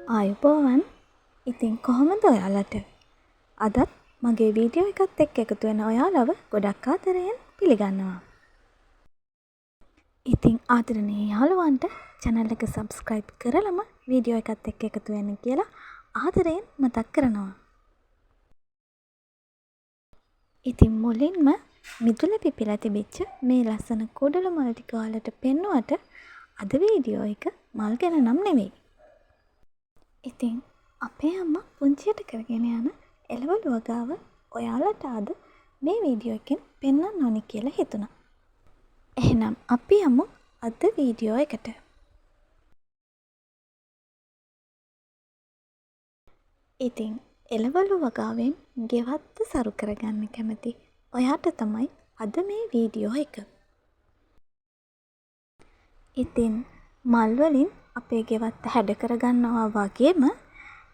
ආයුබෝවන්. ඉතින් කොහොමද ඔයාලට? අදත් මගේ වීඩියෝ එකත් එක්ක එකතු වෙන ඔයාලව ගොඩක් ආදරයෙන් පිළිගන්නවා. ඉතින් ආදරණීය යාළුවන්ට channel එක subscribe කරලම වීඩියෝ එකත් එක්ක එකතු වෙන්න කියලා ආදරයෙන් මතක් කරනවා. ඉතින් මුලින්ම මිදුල පිපිලා තිබිච්ච මේ ලස්සන කුඩළු මල් ටික ඔයාලට පෙන්නුවට අද වීඩියෝ එක මල් ගැන නම් නෙවෙයි. ඉතින් අපේ අම්මා පුංචියට කරගෙන යන එළවලු වගාව ඔයාලට අද මේ වීඩියෝ එකෙන් පෙන්වන්න ඕනි කියලා හිතුණා. එහෙනම් අපි යමු අද වීඩියෝ එකට. ඉතින් එළවලු වගාවෙන් ගෙවත්ත සරු කරගන්න කැමති ඔයාට තමයි අද මේ වීඩියෝ එක. ඉතින් මල් වලින් අපේ ගෙවත්ත හැඩ කරගන්නවා වගේම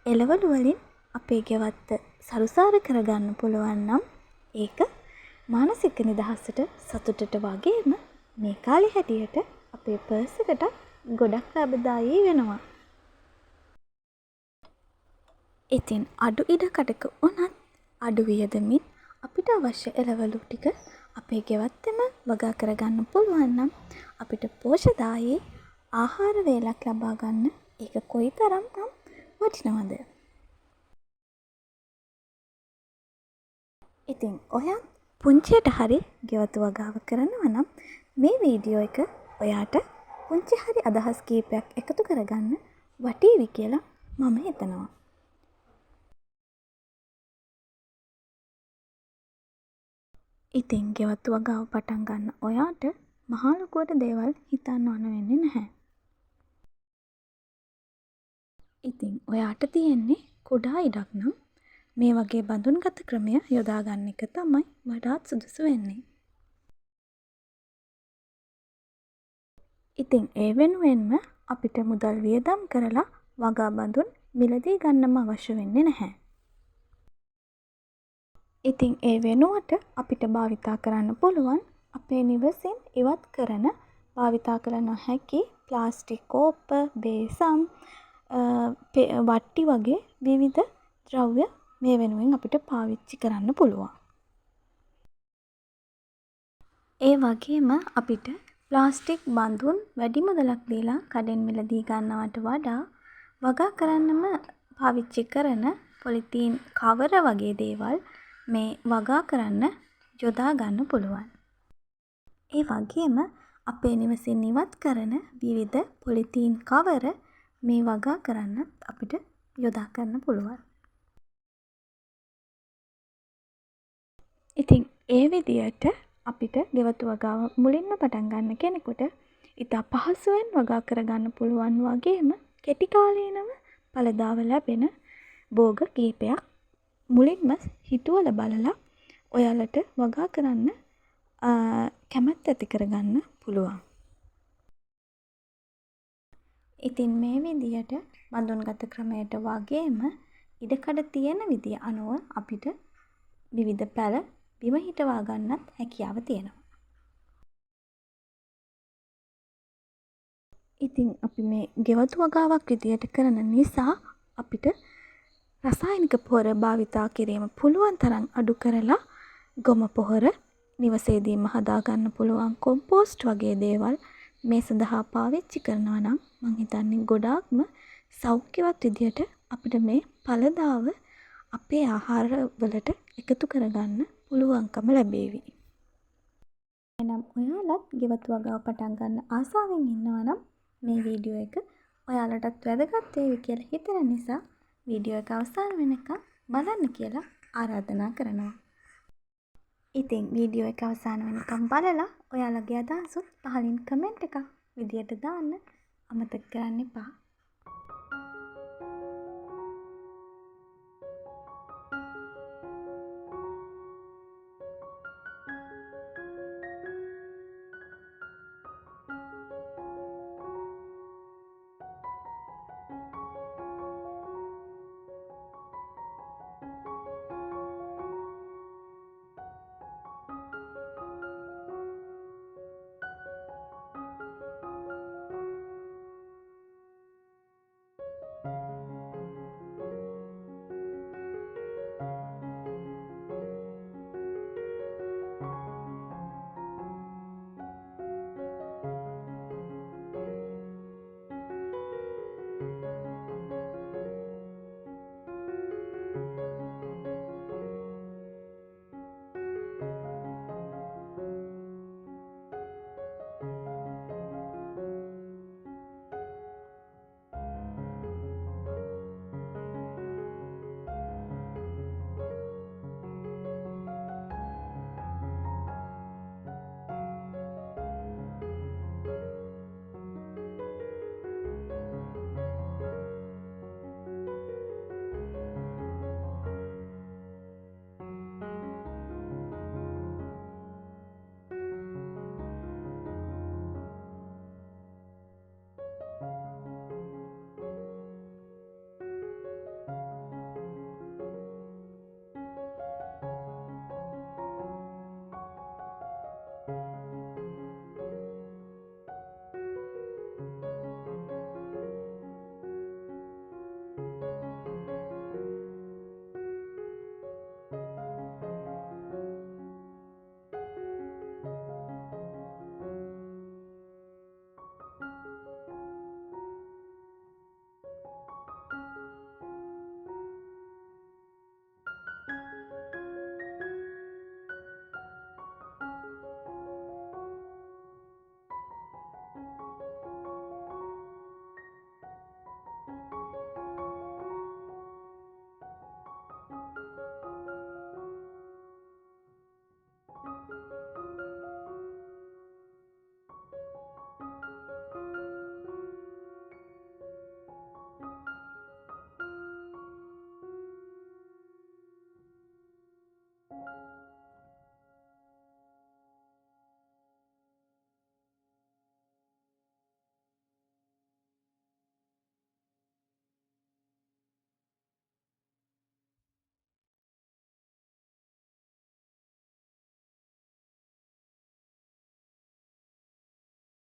එළවලු වලින් අපේ ගෙවත්ත සරුසාර කරගන්න පුළුවන් නම් ඒක මානසික නිදහසට සතුටට වගේම මේ කාලේ හැටියට අපේ පර්ස් එකට ගොඩක් ලාභදායී වෙනවා. ඉතින් අඩු ඉඩකඩක වුණත් අඩු වියදමින් අපිට අවශ්‍ය එළවලු ටික අපේ ගෙවත්තෙම වගා කරගන්න පුළුවන් නම් අපිට පෝෂ්‍යදායී ආහාර වේලක් ලබා ගන්න ඒක කොයිතරම් නම් වටිනවද? ඉතින් ඔයා පුංචියට හරි ගෙවතු වගාව කරනවා නම් මේ වීඩියෝ එක ඔයාට පුංචි හරි අදහස් කීපයක් එකතු කරගන්න වටීවි කියලා මම හිතනවා. ඉතින් ගෙවතු වගාව පටන් ගන්න ඔයාට මහා ලොකුවට දේවල් හිතන්න ඕන වෙන්නේ නැහැ. ඉතින් ඔයාට තියෙන්නේ කුඩා ඉඩක් නම් මේ වගේ බඳුන්ගත ක්‍රමය යොදා ගන්න එක තමයි වඩාත් සුදුසු වෙන්නේ. ඉතින් ඒ වෙනුවෙන්ම අපිට මුදල් වියදම් කරලා වගා බඳුන් මිලදී ගන්නම අවශ්‍ය වෙන්නේ නැහැ. ඉතින් ඒ වෙනුවට අපිට භාවිතා කරන්න පුළුවන් අපේ නිවසින් ඉවත් කරන භාවිතා කළ නොහැකි ප්ලාස්ටික් කෝප්ප, බේසම්, වට්ටි වගේ විවිධ ද්‍රව්‍ය මේ වෙනුවෙන් අපිට පාවිච්චි කරන්න පුළුවන්. ඒ වගේම අපිට ප්ලාස්ටික් බඳුන් වැඩි මුදලක් දීලා කඩෙන් මිලදී ගන්නවට වඩා වගා කරන්නම පාවිච්චි කරන පොලිතීන් කවර වගේ දේවල් මේ වගා කරන්න යොදා ගන්න පුළුවන්. ඒ වගේම අපේ නිවසින් ඉවත් කරන විවිධ පොලිතීන් කවර මේ වගා කරන්නත් අපිට යොදා ගන්න පුළුවන්. ඉතින් ඒ විදියට අපිට ගෙවතු වගාව මුලින්ම පටන් ගන්න කෙනෙකුට ඉතා පහසුවෙන් වගා කරගන්න පුළුවන් වගේම කෙටි කාලීනව ඵලදාව ලැබෙන භෝග කීපයක් මුලින්ම හිතුවල බලලා ඔයාලට වගා කරන්න කැමැත්ත ඇති කරගන්න පුළුවන්. ඉතින් මේ විදියට බඳුන්ගත ක්‍රමයට වගේම ඉඩකඩ තියෙන විදිය අනුව අපිට විවිධ පැළ බිම හිටවා ගන්නත් හැකියාව තියෙනවා. ඉතින් අපි මේ ගෙවතු වගාවක් විදියට කරන නිසා අපිට රසායනික පොහොර භාවිතා කිරීම පුළුවන් තරම් අඩු කරලා ගොම පොහොර නිවසේදීම හදා ගන්න පුළුවන් කොම්පෝස්ට් වගේ දේවල් මේ සඳහා පාවිච්චි කරනවා නම් මං හිතන්නේ ගොඩාක්ම සෞඛ්‍යවත් විදියට අපිට මේ ඵලදාව අපේ ආහාර වලට එකතු කරගන්න පුළුවන්කම ලැබේවි. එහෙනම් ඔයාලත් ගෙවතු වගාව පටන් ගන්න ආසාවෙන් ඉන්නවා නම් මේ වීඩියෝ එක ඔයාලටත් වැදගත් වේවි කියලා හිතන නිසා වීඩියෝ එක අවසන් වෙනකම් බලන්න කියලා ආරාධනා කරනවා. ඉතින් වීඩියෝ එක අවසන් වෙනකම් බලලා ඔයාලගේ අදහසුත් පහලින් කමෙන්ට් එකක් විදියට දාන්න අමතක කරන්න එපා.